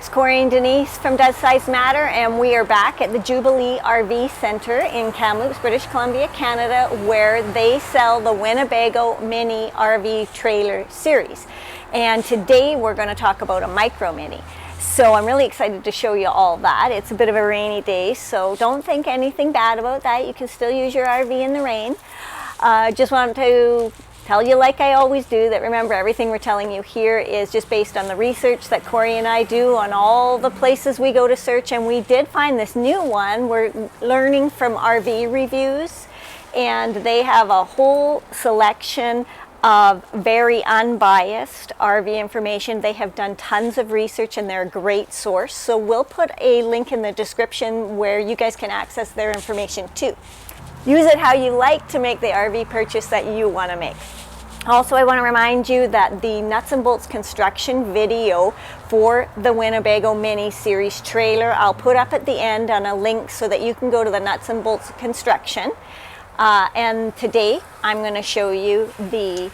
it's Corey and Denise from Does Size Matter, and we are back at the Jubilee RV Centre in Kamloops, British Columbia, Canada, where they sell the Winnebago Mini RV trailer series. And today we're going to talk about a Micro Mini. So I'm really excited to show you all that. It's a bit of a rainy day, so don't think anything bad about that. You can still use your RV in the rain. Just want to tell you, like I always do, that remember, everything we're telling you here is just based on the research that Corey and I do on all the places we go to search. And we did find this new one. We're learning from RV reviews, and they have a whole selection of very unbiased RV information. They have done tons of research and they're a great source. So we'll put a link in the description where you guys can access their information too. Use it how you like to make the RV purchase that you want to make. Also, I want to remind you that the nuts and bolts construction video for the Winnebago Mini series trailer, I'll put up at the end on a link so that you can go to the nuts and bolts construction. And today I'm going to show you the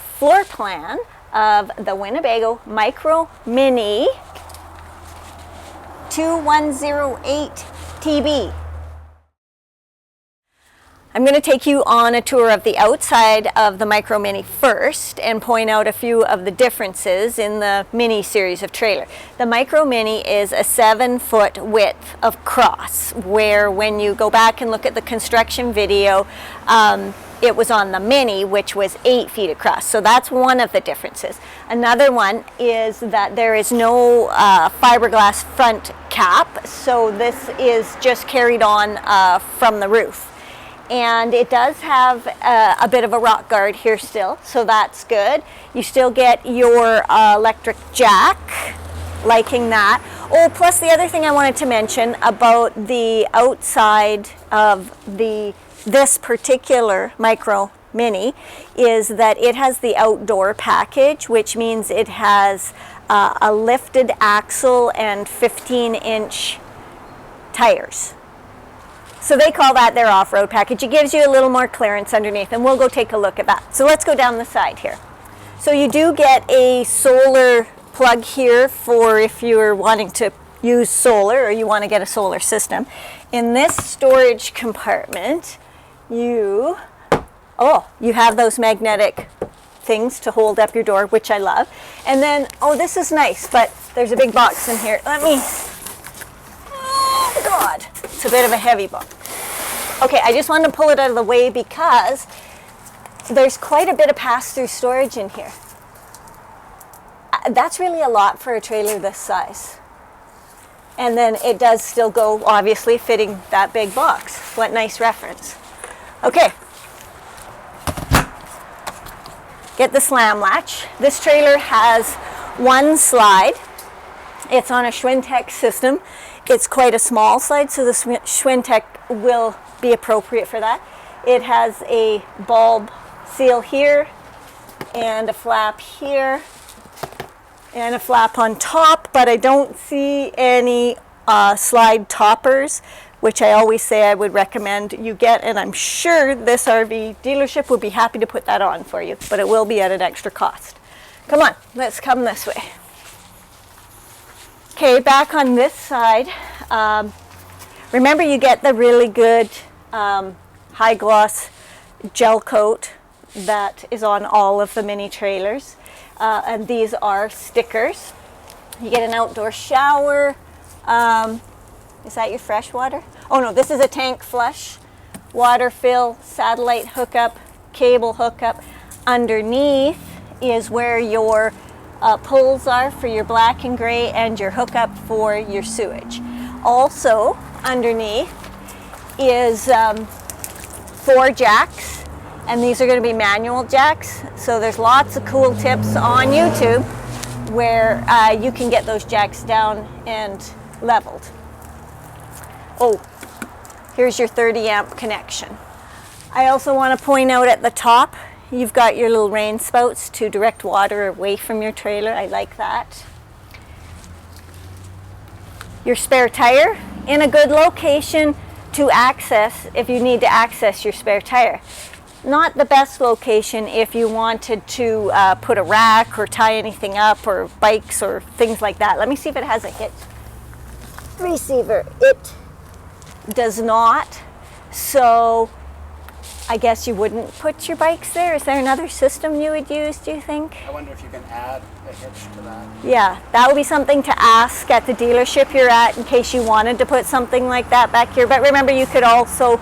floor plan of the Winnebago Micro Mini 2108 TB. I'm going to take you on a tour of the outside of the Micro Mini first and point out a few of the differences in the Mini series of trailer. The Micro Mini is a 7-foot width of cross, where when you go back and look at the construction video, it was on the Mini, which was 8 feet across. So that's one of the differences. Another one is that there is no fiberglass front cap, so this is just carried on from the roof. And it does have a bit of a rock guard here still, so that's good. You still get your electric jack, liking that. Oh, plus the other thing I wanted to mention about the outside of this particular Micro Mini is that it has the outdoor package, which means it has a lifted axle and 15-inch tires. So they call that their off-road package. It gives you a little more clearance underneath, and we'll go take a look at that. So let's go down the side here. So you do get a solar plug here for if you're wanting to use solar or you want to get a solar system. In this storage compartment, you have those magnetic things to hold up your door, which I love. And then, oh, this is nice, but there's a big box in here. Oh God, it's a bit of a heavy box. Okay, I just wanted to pull it out of the way because there's quite a bit of pass-through storage in here. That's really a lot for a trailer this size. And then it does still go, obviously, fitting that big box. What nice reference. Okay. Get the slam latch. This trailer has one slide. It's on a Schwintek system. It's quite a small slide, so the Schwintek will be appropriate for that. It has a bulb seal here, and a flap here, and a flap on top, but I don't see any slide toppers, which I always say I would recommend you get, and I'm sure this RV dealership would be happy to put that on for you, but it will be at an extra cost. Come on, let's come this way. Okay, back on this side, remember you get the really good high gloss gel coat that is on all of the Mini trailers, and these are stickers. You get an outdoor shower. Is that your fresh water? Oh no, this is a tank flush, water fill, satellite hookup, cable hookup. Underneath is where your pulls are for your black and gray and your hookup for your sewage. Also underneath is 4 jacks, and these are going to be manual jacks. So there's lots of cool tips on YouTube where you can get those jacks down and leveled. Oh, here's your 30 amp connection. I also want to point out at the top, you've got your little rain spouts to direct water away from your trailer. I like that. Your spare tire in a good location to access if you need to access your spare tire. not the best location if you wanted to put a rack or tie anything up, or bikes or things like that. Let me see if it has a hitch receiver. It does not, so I guess you wouldn't put your bikes there. Is there another system you would use, do you think? I wonder if you can add a hitch to that. Yeah, that would be something to ask at the dealership you're at in case you wanted to put something like that back here. But remember, you could also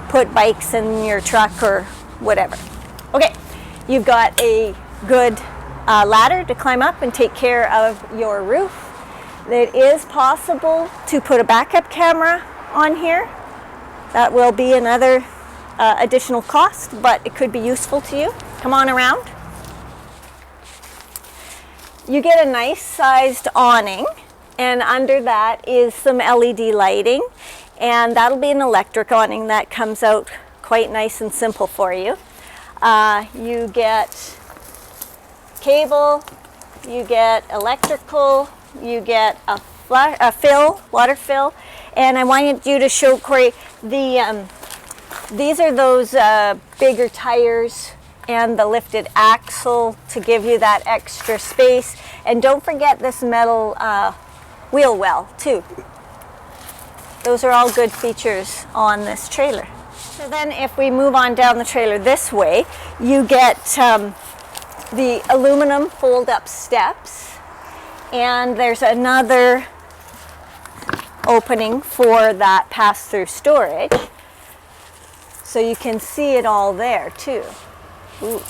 put bikes in your truck or whatever. Okay, you've got a good ladder to climb up and take care of your roof. It is possible to put a backup camera on here. That will be another additional cost, but it could be useful to you. Come on around. You get a nice sized awning, and under that is some LED lighting, and that'll be an electric awning that comes out quite nice and simple for you. You get cable, you get electrical, you get a water fill, and I wanted you to show Corey these are those bigger tires and the lifted axle to give you that extra space. And don't forget this metal wheel well too. Those are all good features on this trailer. So then if we move on down the trailer this way, you get the aluminum fold-up steps, and there's another opening for that pass-through storage. So you can see it all there too. Ooh.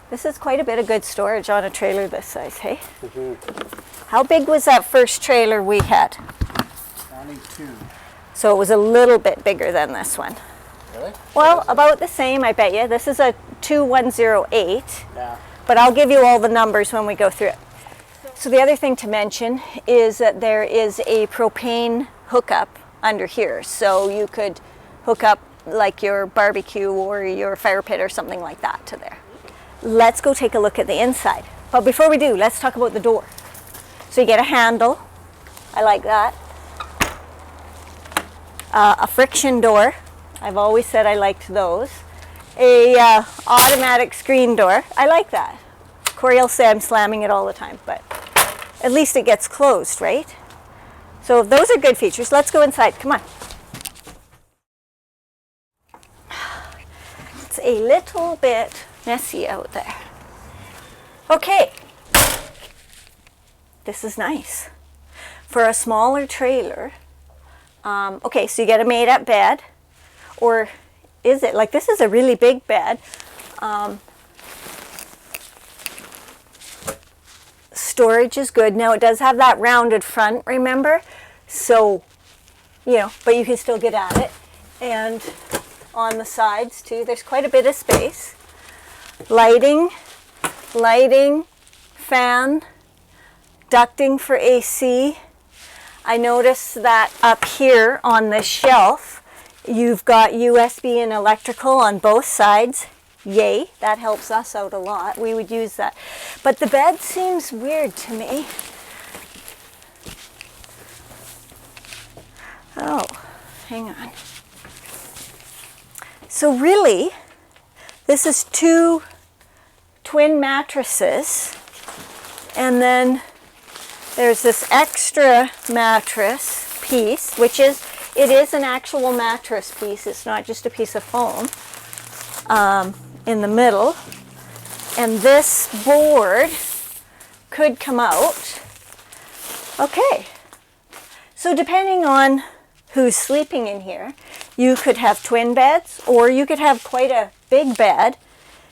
This is quite a bit of good storage on a trailer this size, hey? Mm-hmm. How big was that first trailer we had? 22. So it was a little bit bigger than this one. Really? Well, about the same, I bet you. This is a 2108. Yeah. But I'll give you all the numbers when we go through it. So the other thing to mention is that there is a propane hookup under here. So you could hook up like your barbecue or your fire pit or something like that to there. Let's go take a look at the inside. But before we do, let's talk about the door. So you get a handle. I like that. A friction door. I've always said I liked those. A automatic screen door. I like that. Corey will say I'm slamming it all the time, but at least it gets closed, right? So those are good features. Let's go inside. Come on. It's a little bit messy out there. Okay. This is nice. For a smaller trailer, okay, so you get a made-up bed, or is it? Like, this is a really big bed. Storage is good. Now, it does have that rounded front, remember? So, you know, but you can still get at it. And on the sides, too, there's quite a bit of space. Lighting, fan, ducting for AC. I noticed that up here on this shelf, you've got USB and electrical on both sides. Yay, that helps us out a lot. We would use that. But the bed seems weird to me. Oh, hang on. So really, this is two twin mattresses, and then there's this extra mattress piece, which is, it is an actual mattress piece. It's not just a piece of foam in the middle. And this board could come out. Okay. So depending on who's sleeping in here, you could have twin beds, or you could have quite a big bed.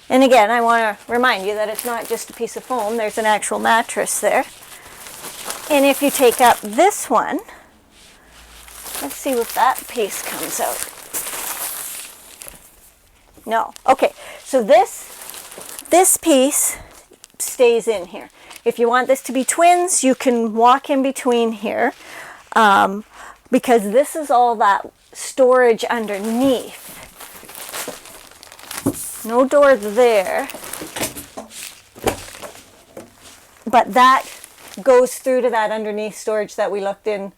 And again, I want to remind you that it's not just a piece of foam. There's an actual mattress there. And if you take up this one, let's see if that piece comes out. No. Okay, so this piece stays in here. If you want this to be twins, you can walk in between here, because this is all that storage underneath. No door there, but that goes through to that underneath storage that we looked in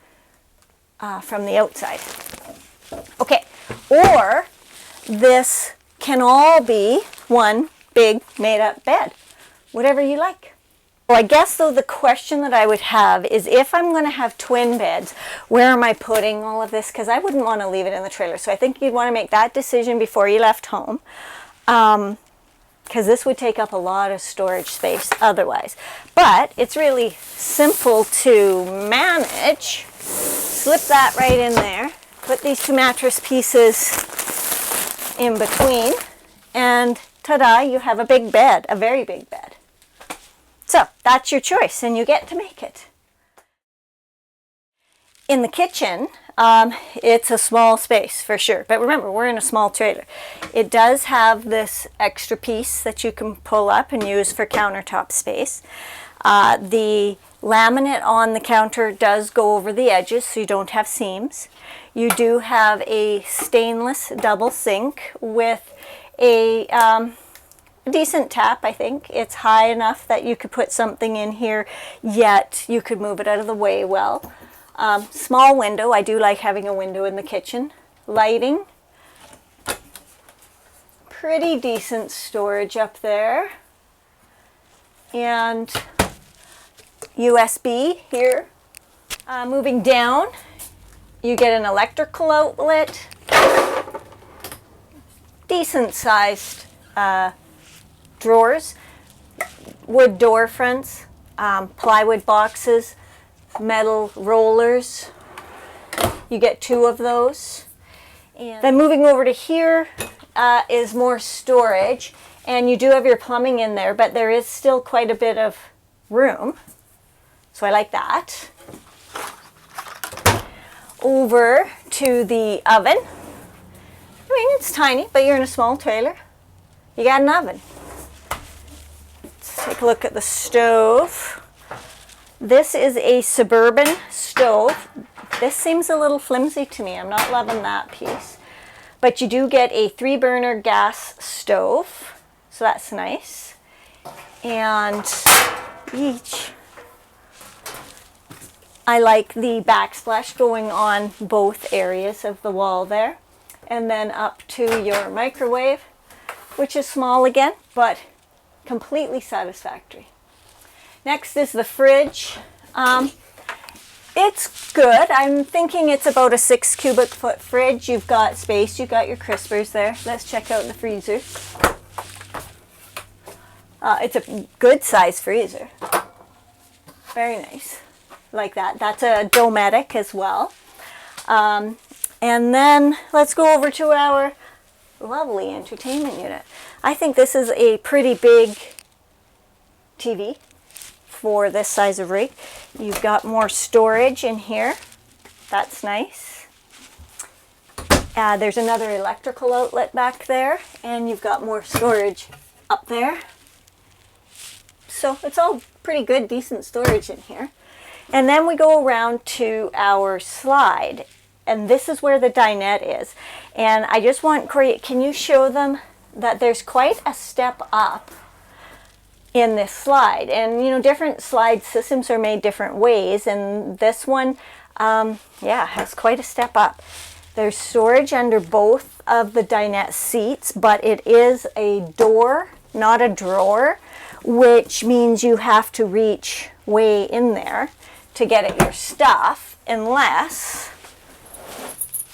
from the outside. Okay, or this can all be one big made-up bed, whatever you like. Well, I guess though the question that I would have is, if I'm going to have twin beds, where am I putting all of this? Because I wouldn't want to leave it in the trailer. So I think you'd want to make that decision before you left home, because this would take up a lot of storage space otherwise. But it's really simple to manage. Slip that right in there. Put these two mattress pieces in between, and ta-da, you have a big bed, a very big bed. So that's your choice, and you get to make it. In the kitchen, it's a small space for sure, but remember, we're in a small trailer. It does have this extra piece that you can pull up and use for countertop space. The laminate on the counter does go over the edges, so you don't have seams. You do have a stainless double sink with a decent tap, I think. It's high enough that you could put something in here, yet you could move it out of the way well. Small window. I do like having a window in the kitchen. Lighting. Pretty decent storage up there. And USB here. Moving down, you get an electrical outlet. Decent sized drawers, wood door fronts, plywood boxes, metal rollers. You get 2 of those. And then moving over to here is more storage, and you do have your plumbing in there, but there is still quite a bit of room, so I like that. Over to the oven. I mean, it's tiny, but you're in a small trailer. You got an oven. Let's take a look at the stove. This is a Suburban stove. This seems a little flimsy to me. I'm not loving that piece. But you do get a 3-burner gas stove, so that's nice. And I like the backsplash going on both areas of the wall there. And then up to your microwave, which is small again, but completely satisfactory. Next is the fridge. It's good. I'm thinking it's about a 6 cubic foot fridge. You've got space, you've got your crispers there. Let's check out the freezer. It's a good size freezer. Very nice. Like that. That's a Dometic as well. And then let's go over to our lovely entertainment unit. I think this is a pretty big TV for this size of rig. You've got more storage in here. That's nice. There's another electrical outlet back there, and you've got more storage up there. So it's all pretty good, decent storage in here. And then we go around to our slide, and this is where the dinette is. And I just want Corey, can you show them that there's quite a step up in this slide? And you know, different slide systems are made different ways, and this one yeah, has quite a step up. There's storage under both of the dinette seats, but it is a door, not a drawer, which means you have to reach way in there to get at your stuff, unless,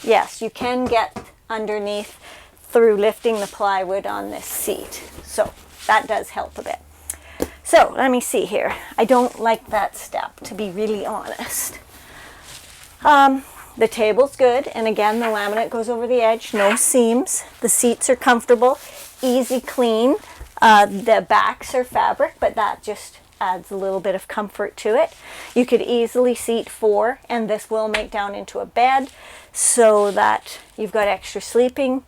yes, you can get underneath through lifting the plywood on this seat. So that does help a bit. So let me see here. I don't like that step, to be really honest. The table's good, and again, the laminate goes over the edge, no seams. The seats are comfortable, easy clean. The backs are fabric, but that just adds a little bit of comfort to it. You could easily seat 4, and this will make down into a bed so that you've got extra sleeping.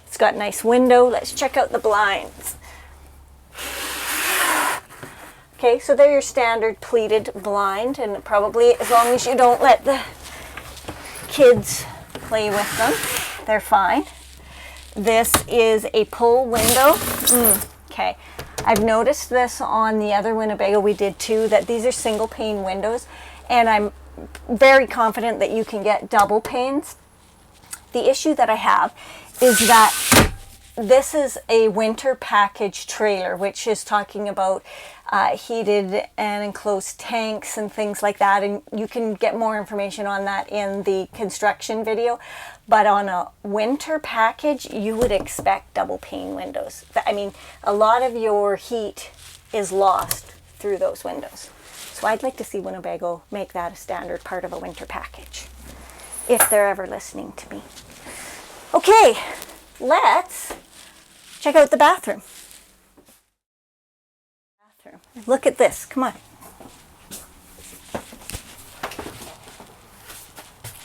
It's got a nice window. Let's check out the blinds. Okay, so they're your standard pleated blind, and probably as long as you don't let the kids play with them, they're fine. This is a pull window. Okay, I've noticed this on the other Winnebago we did too, that these are single pane windows, and I'm very confident that you can get double panes. The issue that I have is that this is a winter package trailer, which is talking about heated and enclosed tanks and things like that. And you can get more information on that in the construction video. But on a winter package, you would expect double pane windows. I mean, a lot of your heat is lost through those windows. So I'd like to see Winnebago make that a standard part of a winter package, if they're ever listening to me. Okay, let's check out the bathroom. Look at this, come on.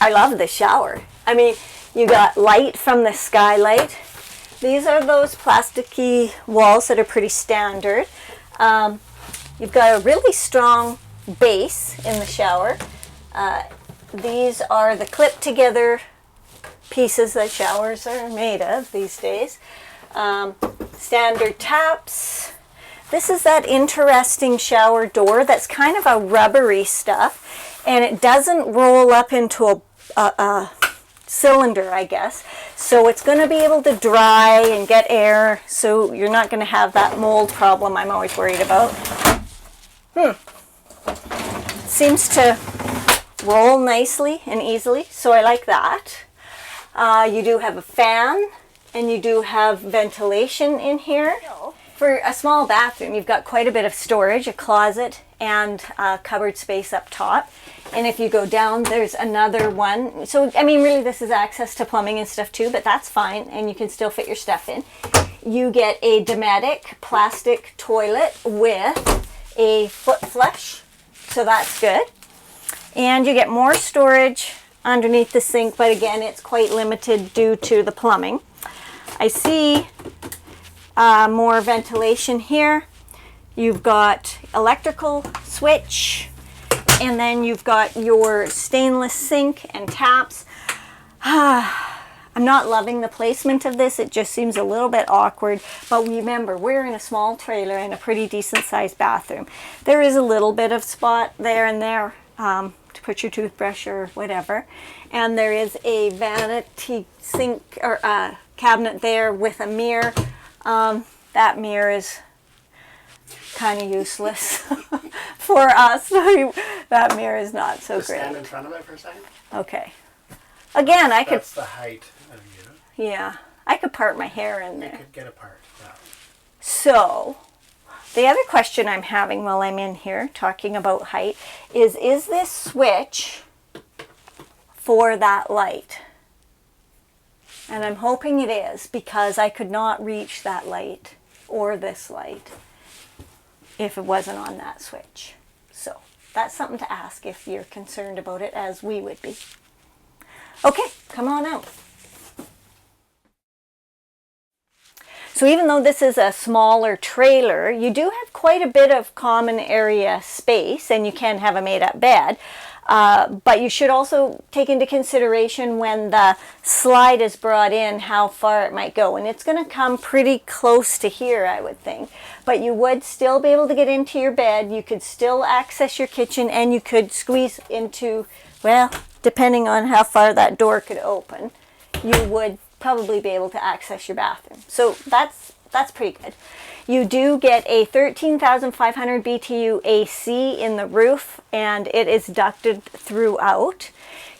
I love the shower. I mean, you got light from the skylight. These are those plasticky walls that are pretty standard. You've got a really strong base in the shower. These are the clip together pieces that showers are made of these days. Standard taps. This is that interesting shower door that's kind of a rubbery stuff, and it doesn't roll up into a cylinder, I guess. So it's going to be able to dry and get air, so you're not going to have that mold problem I'm always worried about. Seems to roll nicely and easily, so I like that. You do have a fan, and you do have ventilation in here. For a small bathroom, you've got quite a bit of storage, a closet and cupboard space up top. And if you go down, there's another one. So, I mean, really this is access to plumbing and stuff too, but that's fine, and you can still fit your stuff in. You get a Dometic plastic toilet with a foot flush, so that's good. And you get more storage underneath the sink, but again, it's quite limited due to the plumbing. I see more ventilation here. You've got electrical switch, and then you've got your stainless sink and taps. I'm not loving the placement of this. It just seems a little bit awkward, but remember, we're in a small trailer in a pretty decent sized bathroom. There is a little bit of spot there and there to put your toothbrush or whatever, and there is a vanity sink or cabinet there with a mirror. That mirror is kind of useless for us. That mirror is not so great. Stand in front of it for a second. Okay. Again, I could. That's the height of you. Yeah, I could part my hair in there. You could get apart. Yeah. So, the other question I'm having while I'm in here talking about height is this switch for that light? And I'm hoping it is, because I could not reach that light or this light if it wasn't on that switch. So that's something to ask if you're concerned about it, as we would be. Okay, come on out. So even though this is a smaller trailer, you do have quite a bit of common area space, and you can have a made-up bed. But you should also take into consideration when the slide is brought in how far it might go. And it's going to come pretty close to here, I would think. But you would still be able to get into your bed. You could still access your kitchen, and you could squeeze into, well, depending on how far that door could open, you would probably be able to access your bathroom. So that's pretty good. You do get a 13,500 BTU AC in the roof, and it is ducted throughout.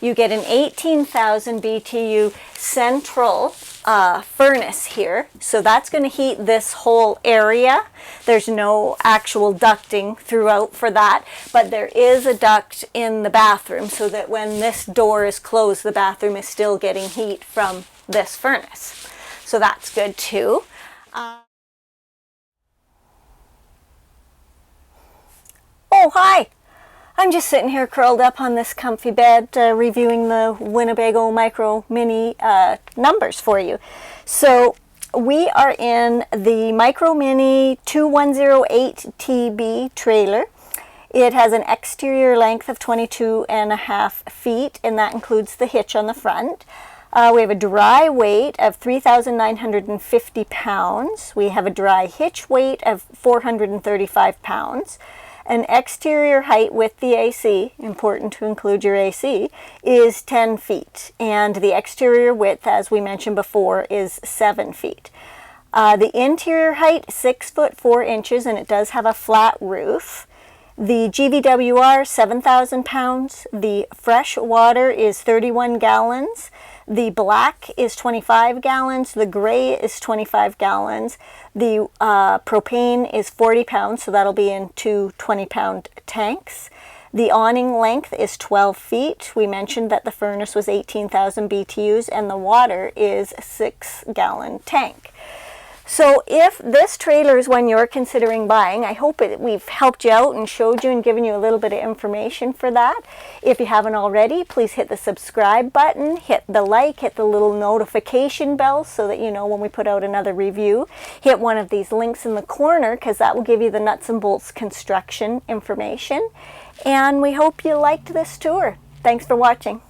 You get an 18,000 BTU central furnace here, so that's going to heat this whole area. There's no actual ducting throughout for that, but there is a duct in the bathroom, so that when this door is closed, the bathroom is still getting heat from this furnace. So that's good too. Oh, hi! I'm just sitting here curled up on this comfy bed reviewing the Winnebago Mirco Minnie numbers for you. So we are in the Mirco Minnie 2108TB trailer. It has an exterior length of 22.5 feet, and that includes the hitch on the front. We have a dry weight of 3,950 pounds. We have a dry hitch weight of 435 pounds. An exterior height with the AC, important to include your AC, is 10 feet. And the exterior width, as we mentioned before, is 7 feet. The interior height, 6 foot 4 inches, and it does have a flat roof. The GVWR, 7,000 pounds. The fresh water is 31 gallons. The black is 25 gallons. The gray is 25 gallons. The propane is 40 pounds, so that'll be in two 20-pound tanks. The awning length is 12 feet. We mentioned that the furnace was 18,000 BTUs, and the water is a 6-gallon tank. So if this trailer is one you're considering buying, I hope we've helped you out and showed you and given you a little bit of information for that. If you haven't already, please hit the subscribe button, hit the like, hit the little notification bell so that you know when we put out another review. Hit one of these links in the corner because that will give you the nuts and bolts construction information. And we hope you liked this tour. Thanks for watching.